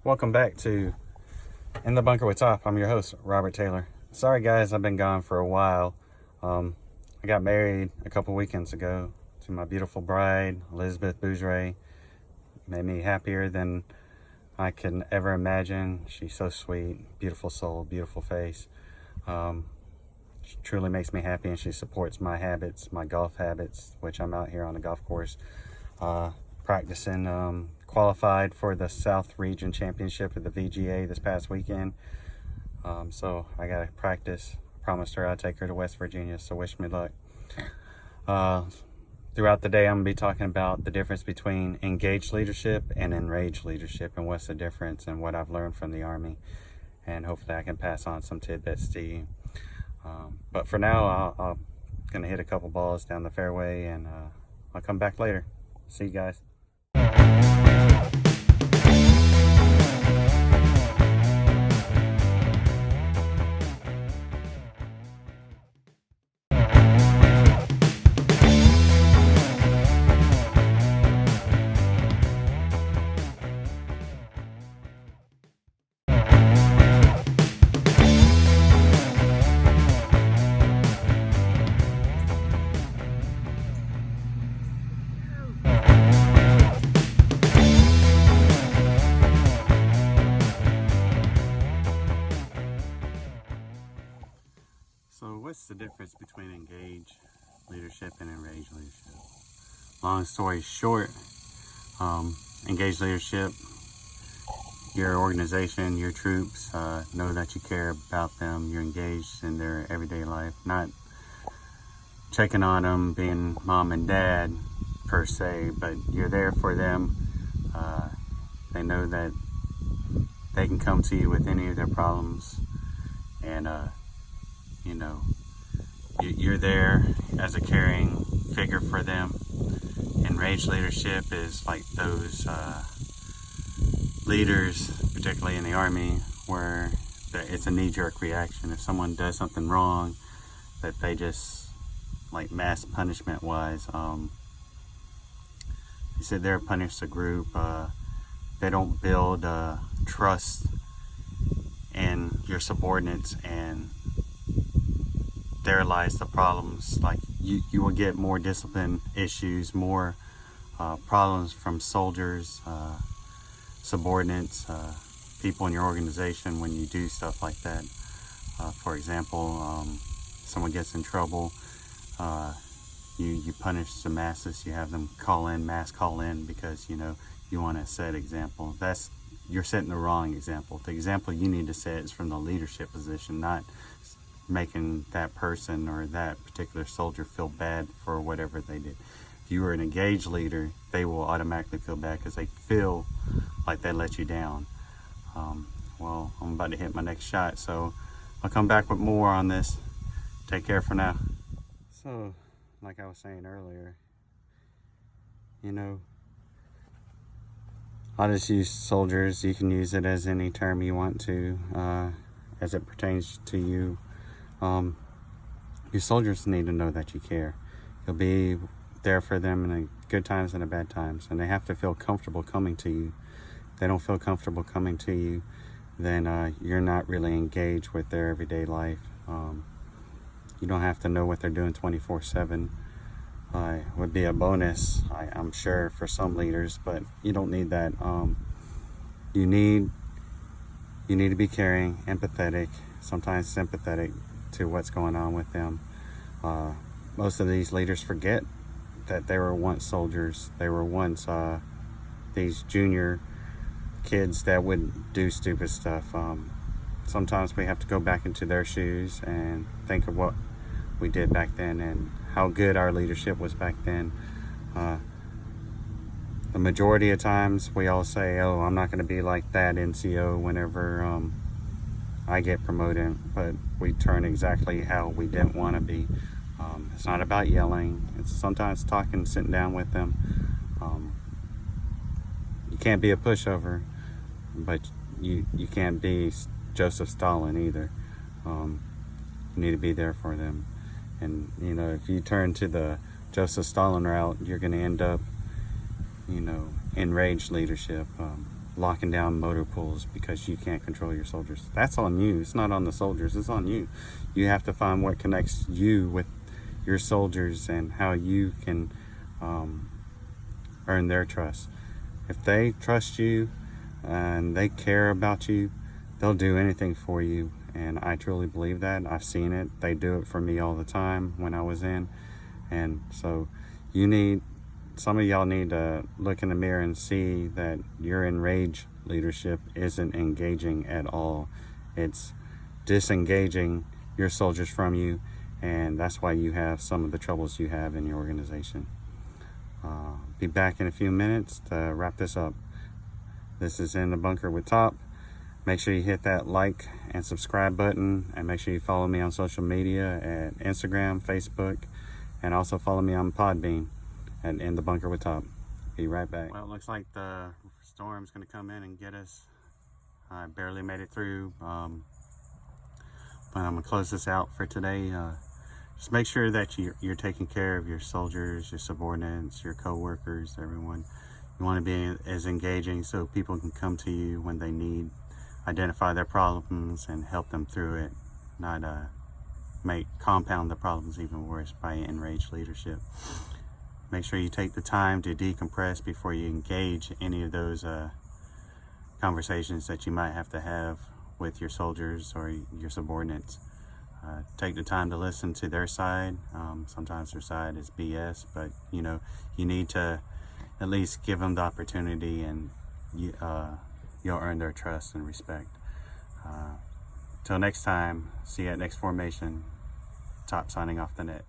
Welcome back to In the Bunker with Top. I'm your host, Robert Taylor. Sorry guys, I've been gone for a while. I got married a couple weekends ago to my beautiful bride, Elizabeth Bougeret. Made me happier than I can ever imagine. She's so sweet, beautiful soul, beautiful face. She truly makes me happy, and she supports my habits, my golf habits, which I'm out here on the golf course practicing. Qualified for the South Region Championship of the VGA this past weekend. So I got to practice. Promised her I'd take her to West Virginia, so wish me luck. Throughout the day, I'm going to be talking about the difference between engaged leadership and enraged leadership, and what's the difference and what I've learned from the Army. And hopefully I can pass on some tidbits to you. But for now, I'm going to hit a couple balls down the fairway, and I'll come back later. See you guys. So what's the difference between engaged leadership and enraged leadership? Long story short, engaged leadership, your organization, your troops know that you care about them. You're engaged in their everyday life, not checking on them, being mom and dad per se, but you're there for them. They know that they can come to you with any of their problems, and you know, you're there as a caring figure for them. Enraged leadership is like those leaders, particularly in the Army, where it's a knee-jerk reaction. If someone does something wrong, that they just, like mass punishment wise, you sit there, punish the group. They don't build trust in your subordinates, and there lies the problems. Like you will get more discipline issues, more problems from soldiers, subordinates, people in your organization when you do stuff like that. For example, someone gets in trouble, you punish the masses. You have them mass call in, because you want to set example. You're setting the wrong example. The example you need to set is from the leadership position, not making that person or that particular soldier feel bad for whatever they did. If you are an engaged leader, they will automatically feel bad because they feel like they let you down. Well, I'm about to hit my next shot, so I'll come back with more on this. Take care for now. So, like I was saying earlier, I'll just use soldiers. You can use it as any term you want to, as it pertains to you. Your soldiers need to know that you care. You'll be there for them in the good times and the bad times, and they have to feel comfortable coming to you. If they don't feel comfortable coming to you, then you're not really engaged with their everyday life. You don't have to know what they're doing 24/7. Would be a bonus, I'm sure, for some leaders, but you don't need that. You need to be caring, empathetic, sometimes sympathetic to what's going on with them. Most of these leaders forget that they were once soldiers. They were once these junior kids that would do stupid stuff. Sometimes we have to go back into their shoes and think of what we did back then and how good our leadership was back then. The majority of times we all say, oh, I'm not going to be like that NCO whenever I get promoted, but we turn exactly how we didn't want to be. It's not about yelling. It's sometimes talking, sitting down with them. You can't be a pushover, but you can't be Joseph Stalin either. You need to be there for them. And if you turn to the Joseph Stalin route, you're going to end up enraged leadership. locking down motor pools because you can't control your soldiers. That's on you. It's not on the soldiers. It's on you. You have to find what connects you with your soldiers and how you can earn their trust. If they trust you and they care about you, they'll do anything for you. And I truly believe that. I've seen it. They do it for me all the time when I was in. And so some of y'all need to look in the mirror and see that your enraged leadership isn't engaging at all. It's disengaging your soldiers from you, and that's why you have some of the troubles you have in your organization. Be back in a few minutes to wrap this up. This is In the Bunker with Top. Make sure you hit that like and subscribe button, and make sure you follow me on social media at Instagram, Facebook, and also follow me on Podbean at In the Bunker with Top. Be right back. Well, it looks like the storm's going to come in and get us. I barely made it through, but I'm going to close this out for today. Just make sure that you're taking care of your soldiers, your subordinates, your co-workers, everyone. You want to be as engaging so people can come to you when they need, identify their problems and help them through it, not compound the problems even worse by enraged leadership. Make sure you take the time to decompress before you engage any of those conversations that you might have to have with your soldiers or your subordinates. Take the time to listen to their side. Sometimes their side is BS, but you need to at least give them the opportunity, and you'll earn their trust and respect. Till next time, see you at next formation. Top signing off the net.